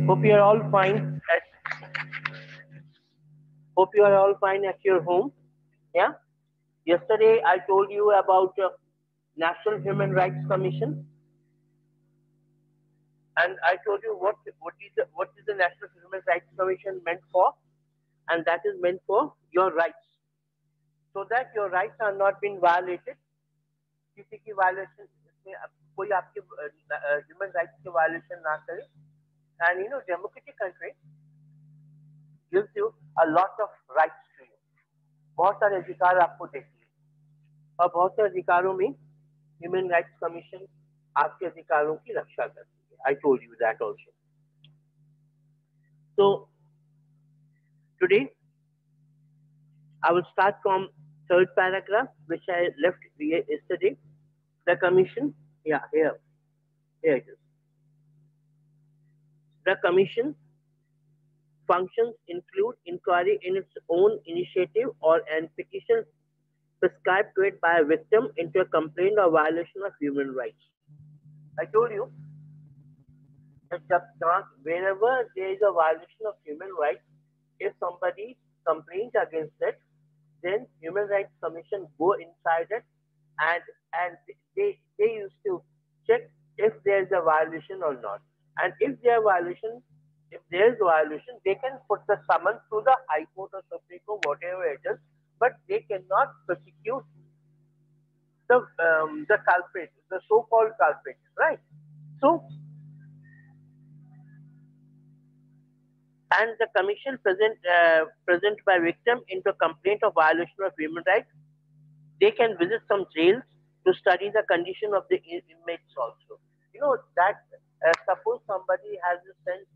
Hope you are all fine. Hope you are all fine at your home. Yeah. Yesterday I told you about National Human Rights Commission, and I told you what is the National Human Rights Commission meant for, and that is meant for your rights, so that your rights are not being violated. किसी की violation इसमें कोई आपके human rights की violation ना करे. And democratic country gives you a lot of rights to you. बहुत सारे अधिकार आपको देती है, और बहुत से अधिकारों में ह्यूमन राइट्स कमीशन आपके अधिकारों की रक्षा करती है. I told you that also. So today I will start from third paragraph, which I left yesterday. The commission, yeah, here it is. The commission functions include inquiry in its own initiative or an petition prescribed to it by a victim into a complaint or violation of human rights. I told you that whenever there is a violation of human rights, if somebody complains against it, then Human Rights Commission go inside it, and they used to check if there is a violation or not. And if there is violation, they can put the summons to the High Court or Supreme Court, whatever it is, but they cannot prosecute the culprit, the so-called culprit, right? So, and the commission present by victim into a complaint of violation of human rights, they can visit some jails to study the condition of the inmates also. You know that suppose somebody has been sent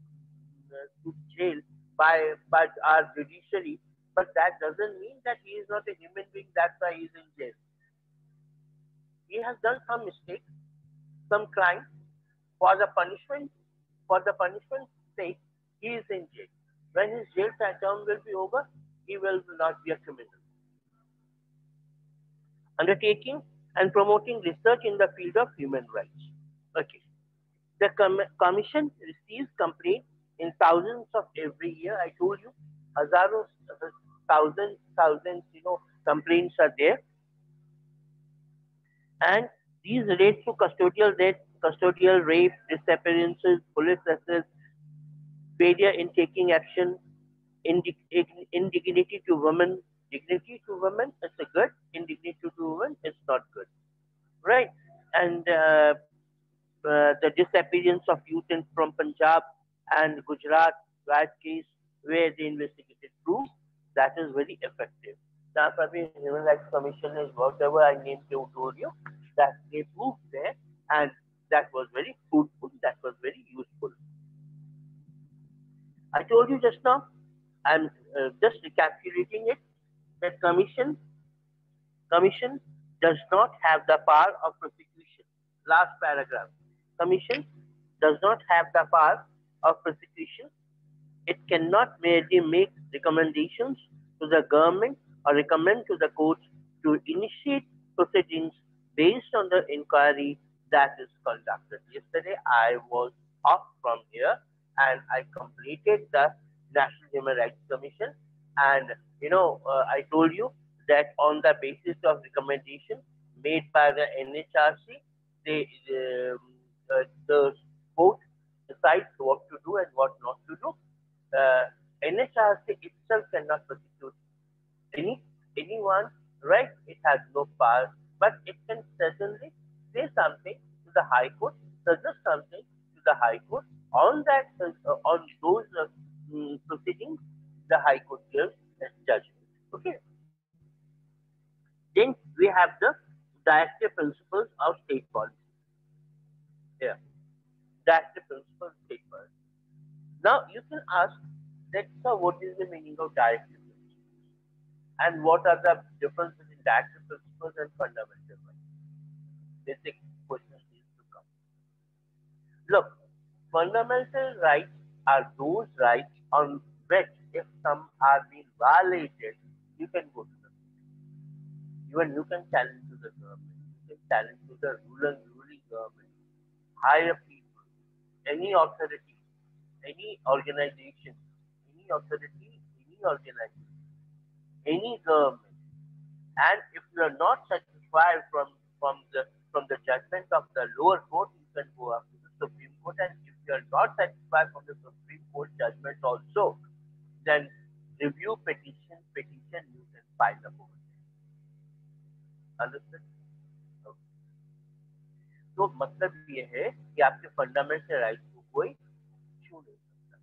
to jail by our judiciary, but that doesn't mean that he is not a human being. That's why he is in jail. He has done some mistake, some crime. For the punishment's sake, he is in jail. When his jail term will be over, he will not be a criminal. Undertaking and promoting research in the field of human rights. Okay. The commission receives complaints in thousands of every year. I told you, hazaron, thousands, complaints are there. And these relate to custodial death, custodial rape, disappearances, police arrests, failure in taking action, indignity to women. Dignity to women is a good, indignity to women is not good, right? And the disappearance of youth from Punjab and Gujarat riot case, where they investigated proves that is very effective. Now, probably Human Rights Commission is whatever I named you, told you, that they proved there, and that was very fruitful, that was very useful. I told you just now, I'm just recapitulating it, that commission does not have the power of prosecution. Last paragraph. Commission does not have the power of prosecution. It cannot merely make recommendations to the government or recommend to the courts to initiate proceedings based on the inquiry that is conducted. Yesterday I was off from here and I completed the National Human Rights Commission, and I told you that on the basis of recommendation made by the NHRC, the court decides what to do and what not to do. NHRC itself cannot prosecute anyone, right? It has no power, but it can certainly say something to the High Court, suggest something to the High Court. On that, on those proceedings, the High Court gives its judgment. Okay. Then we have the directive principles of state policy. Here, directive principles of state policy. Now you can ask that, sir, what is the meaning of directive principles, and what are the differences in directive principles and fundamental rights? Basic questions need to come. Look, fundamental rights are those rights on which, if some are being violated, you can go to the court. Even you can challenge to the government. You can challenge to the ruling government, higher people, any authority. any organization, any authority, any organization, any government, and if you are not satisfied from the judgment of the lower court, you can go up to the Supreme Court. And if you are not satisfied from the Supreme Court judgment also, then review petition you can file the over. Understand? Okay. तो मतलब ये है कि आपके fundamental right को कोई छू नहीं सकता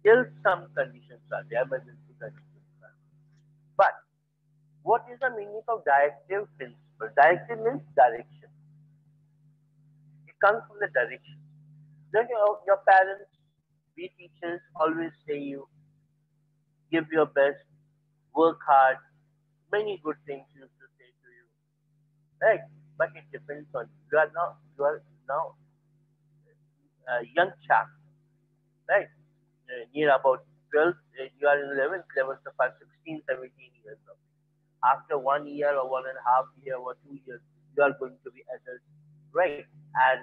till some conditions are there, emergency conditions are. But what is the meaning of directive principle? Directive means direction. It comes from the direction. Then your parents, we teachers always say you give your best, work hard, many good things used to say to you, right? But it depends on you. You are now a young chap, right? Near about 12, you are in 11th level, so for 16, 17 years of age. After 1 year or 1.5 year or 2 years, you are going to be adult, right? And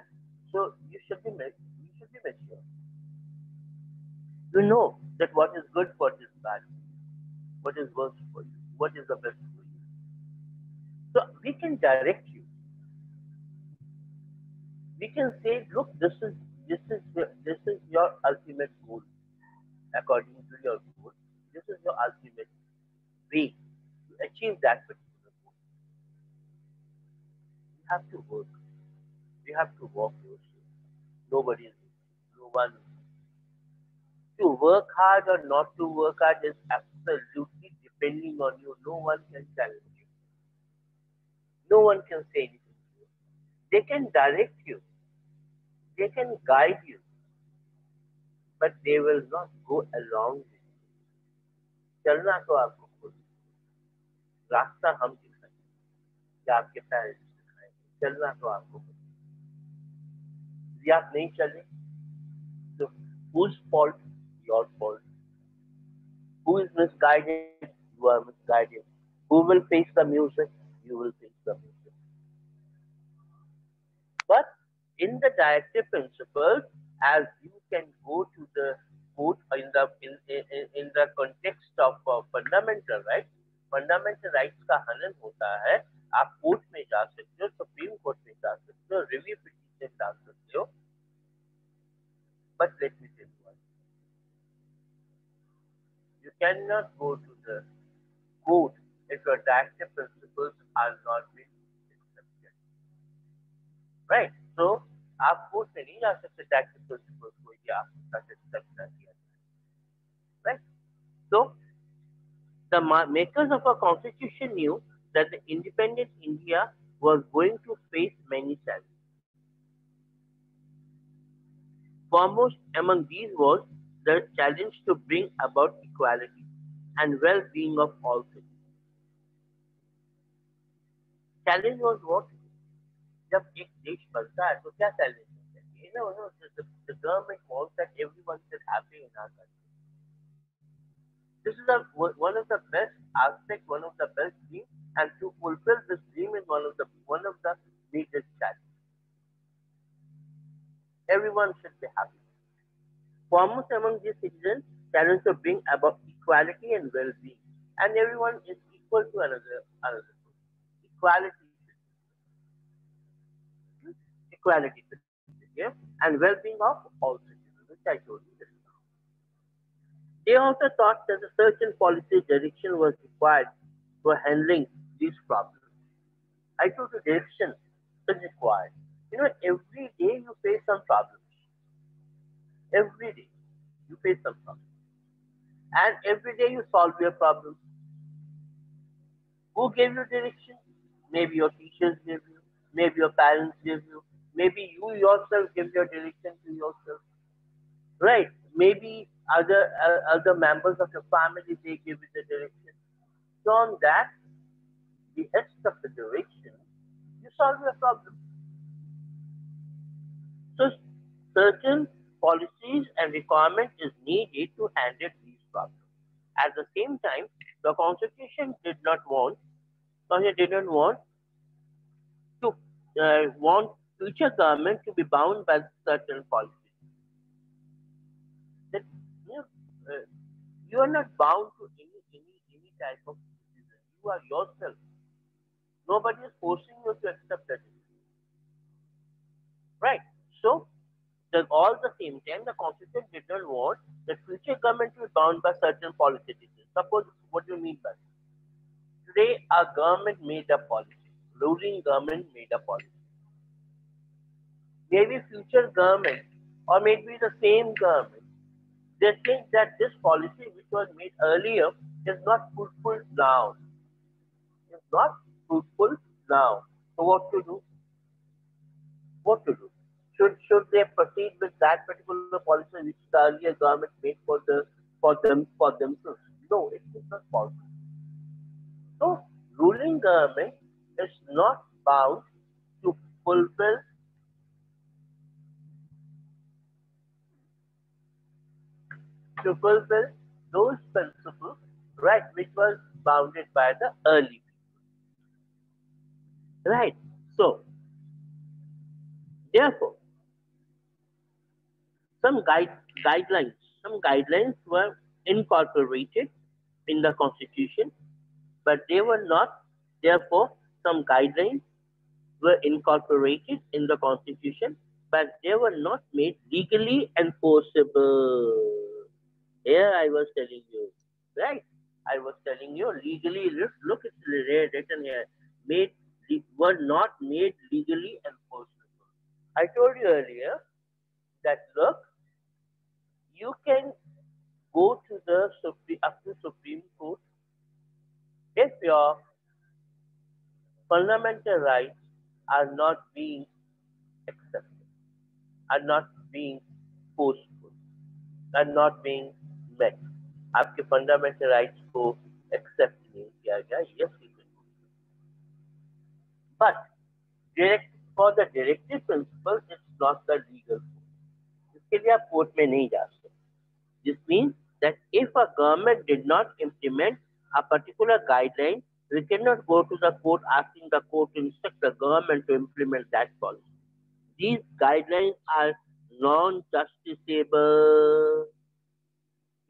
so you should be mature. You know that what is good for this bad, what is worst for you, what is the best for you. So we can direct you. We can say, look, this is your ultimate goal. According to your goal, this is your ultimate way to achieve that particular goal. You have to work. You have to walk yourself. Nobody is no one. To work hard or not to work hard is absolutely depending on you. No one can challenge you. No one can say anything to you. They can direct you. They can guide you, but they will not go along with you. चलना तो आपको खुद रास्ता हम दिखाएंगे या आपके parents दिखाएंगे चलना तो आपको खुद यदि आप नहीं चले तो whose fault? Your fault. Who is misguided? You are misguided. Who will face the music? You will face the music. But in the directive principles, as you can go to the court in the context of fundamental rights का हनन होता है आप court में जा सकते हो supreme court में जा सकते हो रिव्यू पिटीशन डाल सकते हो but let me tell you one you cannot go to the court if your directive principles are not being accepted right so आप कोर्ट में नहीं जा सकते डायरेक्टिव प्रिंसिपल्स को ये आपके साथ एक्सेप्ट ना किया जाए right so the makers of our constitution knew that the independent India was going to face many challenges. Foremost among these was the challenge to bring about equality and well-being of all citizens. Challenge was what? जब एक देश बनता है तो क्या challenge होता है? The government wants that everyone should be happy in our country. This is one of the best aspects, one of the best dreams, and to fulfill this dream is one of the biggest challenges. Everyone should be happy. Foremost among these citizens, challenge to bring about equality and well-being, and everyone is equal to another. Equality, and well-being of all citizens, which I told you just now. They also thought that a certain policy direction was required for handling these problems. I told you direction is required. Every day you face some problems. Every day you face some problems. And every day you solve your problems. Who gave you direction? Maybe your teachers gave you. Maybe your parents gave you. Maybe you yourself give your direction to yourself. Right? Maybe other members of your family, they give you the direction. So on that, the edge of the direction, you solve your problem. So certain policies and requirement is needed to handle these problems. At the same time, the Constitution didn't want to want future government to be bound by certain policies. that you know, uh, you are not bound to any type of decision. You are yourself. Nobody is forcing you to accept that decision, right? So, all the same time, the constitution did not want the future government to be bound by certain policy decisions. Suppose, what do you mean by this? Today, our government made a policy, ruling government made a policy. Maybe future government, or maybe the same government, they think that this policy which was made earlier is not fruitful now. Is not fruitful now. So what to do? What to do? Should they proceed with that particular policy which the earlier government made for themselves? No, it is not possible. So ruling government is not bound to fulfill fulfill those principles, right, which was bounded by the early people, right? So therefore, some guidelines, some guidelines were incorporated in the constitution, but they were not. Therefore, some guidelines were incorporated in the constitution, but they were not made legally enforceable. Here I was telling you, right? I was telling you legally. Look, it's written here. Made were not made legally enforceable. I told you earlier that look, you can go to the up to Supreme Court if your fundamental rights are not being accepted, are not being forceful, are not being met. आपके fundamental rights को accept नहीं किया गया, yes you can go. But for the directive principle, it's not the legal force. इसके लिए आप court में नहीं जा सकते. This means that if a government did not implement a particular guideline, we cannot go to the court asking the court to instruct the government to implement that policy. These guidelines are non-justiciable.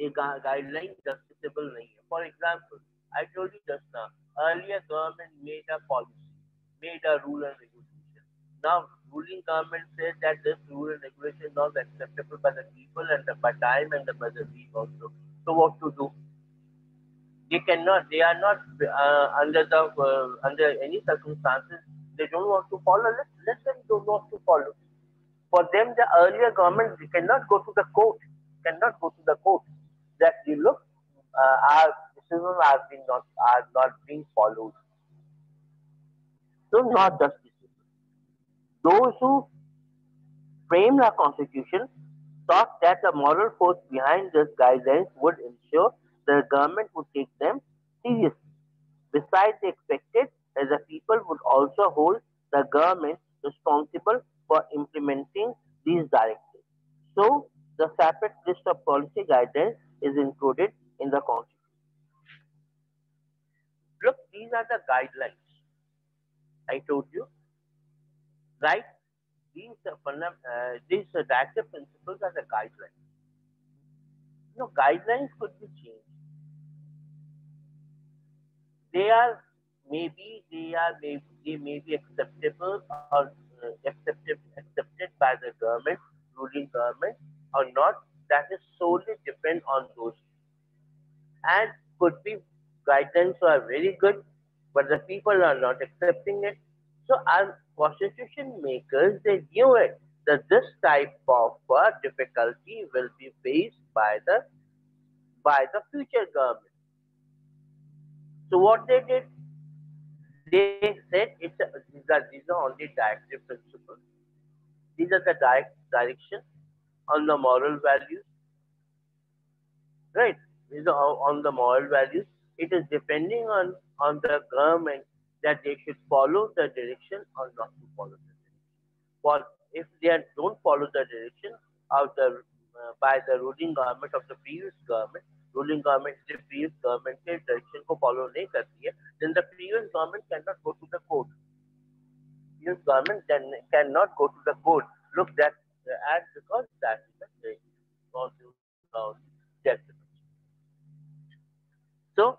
A guideline justiciable नहीं है. For example, I told you just now, earlier government made a policy, made a rule and regulation. Now, ruling government says that this rule and regulation is not acceptable by the people and by time and by the week also. So what to do? They cannot. They are not under any circumstances. They don't want to follow. Let them don't want to follow. For them, the earlier government cannot go to the court. Cannot go to the court. That you look, our decisions are not being followed. So not just decisions. Those who framed our constitution thought that the moral force behind these guidelines would ensure the government would take them seriously. Besides, they expected that the people would also hold the government responsible for implementing these directives. So, the separate list of policy guidelines is included in the Constitution. Look, these are the guidelines. I told you, right? These directive principles are the guidelines. Guidelines could be changed. They may be acceptable or accepted by the government, ruling government, or not. That is solely depend on those. And could be guidelines are very good, but the people are not accepting it. So our constitution makers, they knew it that this type of difficulty will be faced by the future government. So what they did, they said these are only directive principles. These are the direction on the moral values, right? These are on the moral values. It is depending on the government that they should follow the direction or not to follow the direction. For if they don't follow the direction of the by the ruling government of the previous government, ruling government the previous government के direction को follow नहीं करती है, then the previous government cannot go to the court. Previous government then cannot go to the court. Look that as because that is the directive. So,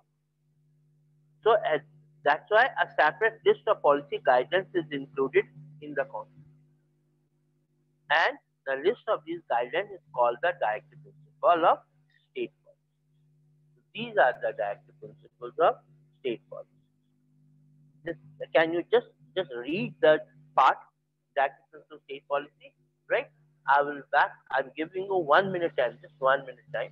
so that's why a separate list of policy guidelines is included in the constitution. And the list of these guidelines is called the directive principle of state policy. So these are the directive principles of state policy. Just, can you just read the part directive principle of state policy, right? I will back. I'm giving you 1 minute time, just 1 minute time,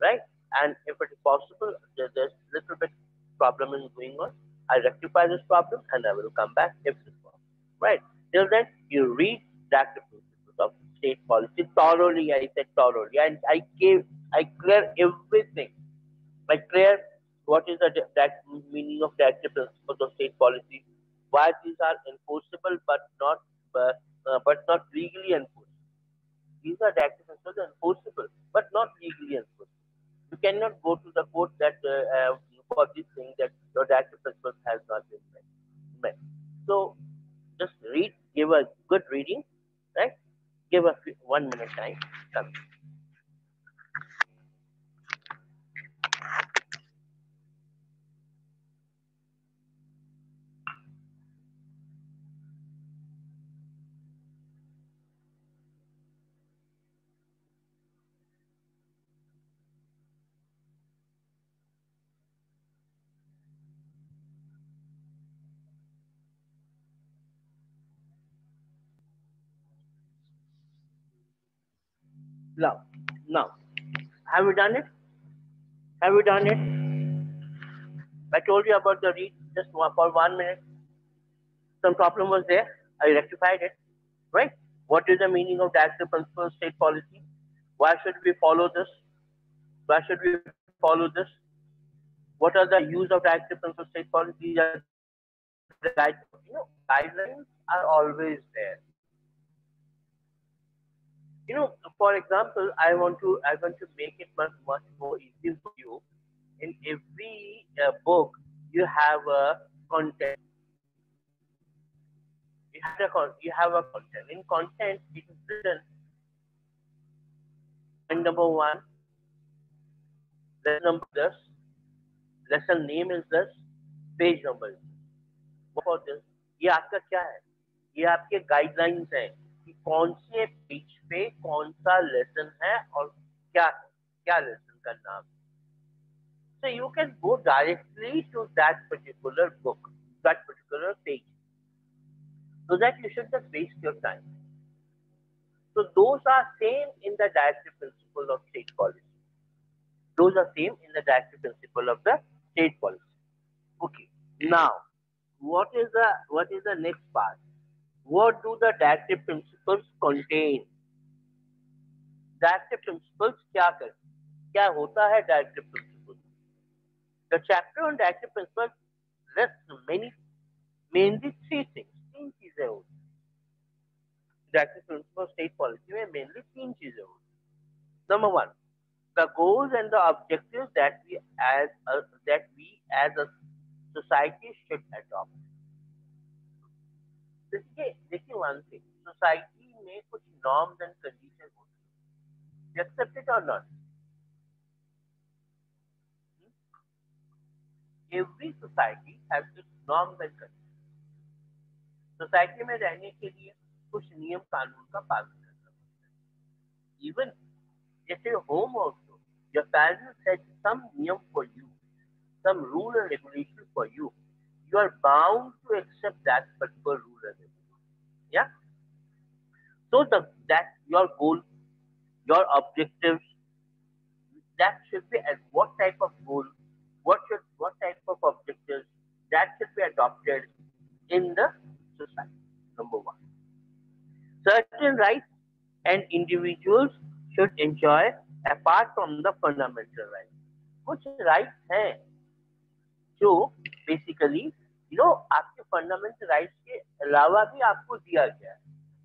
right? And if it is possible, there's little bit problem is going on. I rectify this problem and I will come back if this problem, right? Till then, you read that the principles of state policy thoroughly. I said thoroughly, and I clear everything. I clear what is the meaning of directive principles of state policy, why these are enforceable but not legally enforceable. These are directive principles enforceable but not legally enforceable. You cannot go to the court that for this thing that your directive principles has not been met. So just read, give a good reading, right? Give a 1 minute time. Come. Now, have you done it? Have you done it? I told you about the read just for 1 minute. Some problem was there. I rectified it, right? What is the meaning of directive principle state policy? Why should we follow this? Why should we follow this? What are the use of directive principle state policy? These are the guidelines are always there. For example, I want to make it much more easy for you. In every book, you have a content. You have a content. In content, it is written point number one, lesson number this, lesson name is this, page number for this. ये आपका क्या है? ये आपके guidelines हैं कि कौन से पेज पे कौन सा लेसन है और क्या लेसन का नाम। So you can go directly to that particular book, that particular page, so that you should not waste your time. So those are same in the directive principle of state policy. Those are same in the directive principle of the state policy. Okay. Now, what is the next part? What do the directive principles contain? Directive principles क्या होता है directive principles? The chapter on directive principles lists mainly three things. तीन चीजें होती हैं। Directive principles state policy में mainly तीन चीजें होती हैं। Number one, the goals and the objectives that we as a society should adopt. देखिए one thing, society में कुछ norms and conditions होती हैं. You accept it or not? Every society has its norms and conditions. Society में रहने के लिए कुछ नियम कानून का पालन करना पड़ता है. Even at your home also, your parents set some niyam for you, some rule and regulation for you. You are bound to accept that particular rule and regulation. Yeah. So that your goal, your objectives, that should be at what type of goal, what type of objectives that should be adopted in the society. Number one, certain rights and individuals should enjoy apart from the fundamental rights. कुछ rights हैं जो basically आपके fundamental rights के अलावा भी आपको दिया गया है.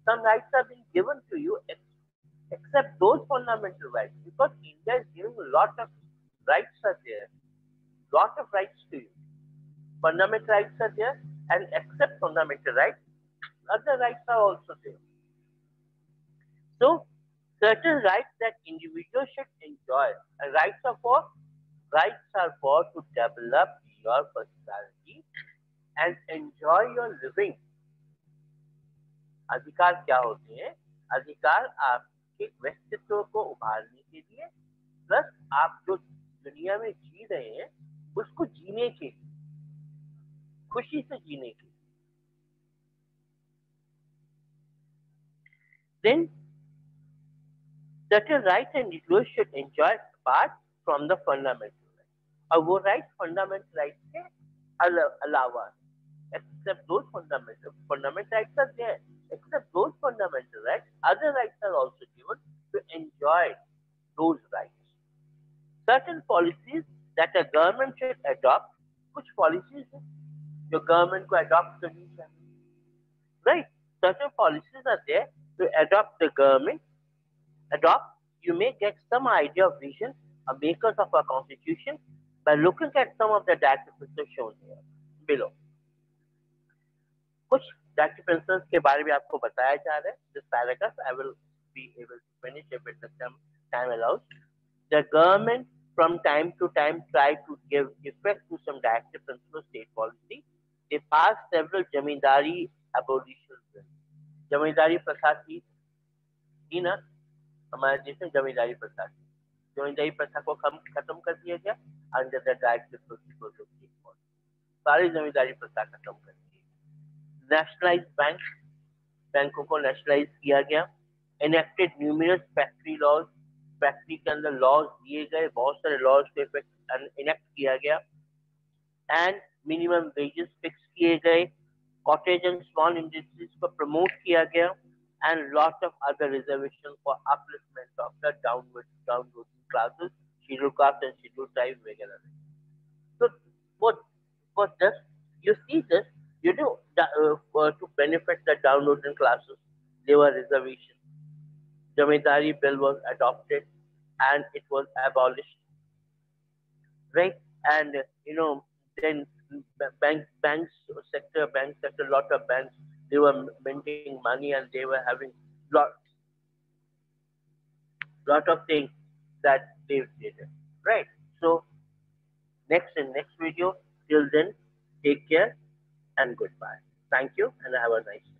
Some rights have been given to you except those fundamental rights, because India is giving a lot of rights are there, lot of rights to you. Fundamental rights are there, and except fundamental rights, other rights are also there. So Certain rights that individuals should enjoy. And rights are for to develop your personality and enjoy your living. अधिकार क्या होते हैं? अधिकार आपके व्यक्तित्व को उभारने के लिए, प्लस आप जो दुनिया में जी रहे हैं उसको जीने के लिए, खुशी से जीने के लिए. Then certain rights and individuals should enjoy apart from the fundamental rights. और वो rights fundamental rights के अलावा, except those fundamental rights are there. Except those fundamental rights, other rights are also given to enjoy those rights. Certain policies that a government should adopt, कुछ policies हैं जो government को adopt करनी चाहिए, right? Certain policies are there to adopt the government. You may get some idea of vision, a makers of a constitution, by looking at some of the data principles shown here below. कुछ data principles के बारे में आपको बताया जा रहा है. This paragraph I will be able to finish if the time allows. The government from time to time try to give effect to some directive principles state policy. They passed several zamindari abolition bills. जमींदारी प्रथा थी ना हमारे देश में. जमींदारी प्रथा को खत्म कर दिया गया under the directive principles of state policy. सारी जमींदारी प्रथा खत्म कर दी. नेशनलाइज बैंकों को नेशनलाइज किया गया. Enacted numerous factory laws, factory के अंदर लॉज दिए गए, बहुत सारे लॉज को इनेक्ट किया गया. एंड मिनिमम वेजेस फिक्स किए गए. कॉटेज एंड स्मॉल इंडस्ट्रीज को प्रमोट किया गया. And lot of other reservations for upliftment of the downward classes, scheduled caste and scheduled tribe वगैरह. So for this, you see this, you know, to benefit the downtrodden classes, there were reservations. Jamindari bill was adopted and it was abolished, right? And you know, then bank sector, lot of banks, they were minting money and they were having lot of things that they did, right? So next video, till then, take care and goodbye. Thank you and have a nice day.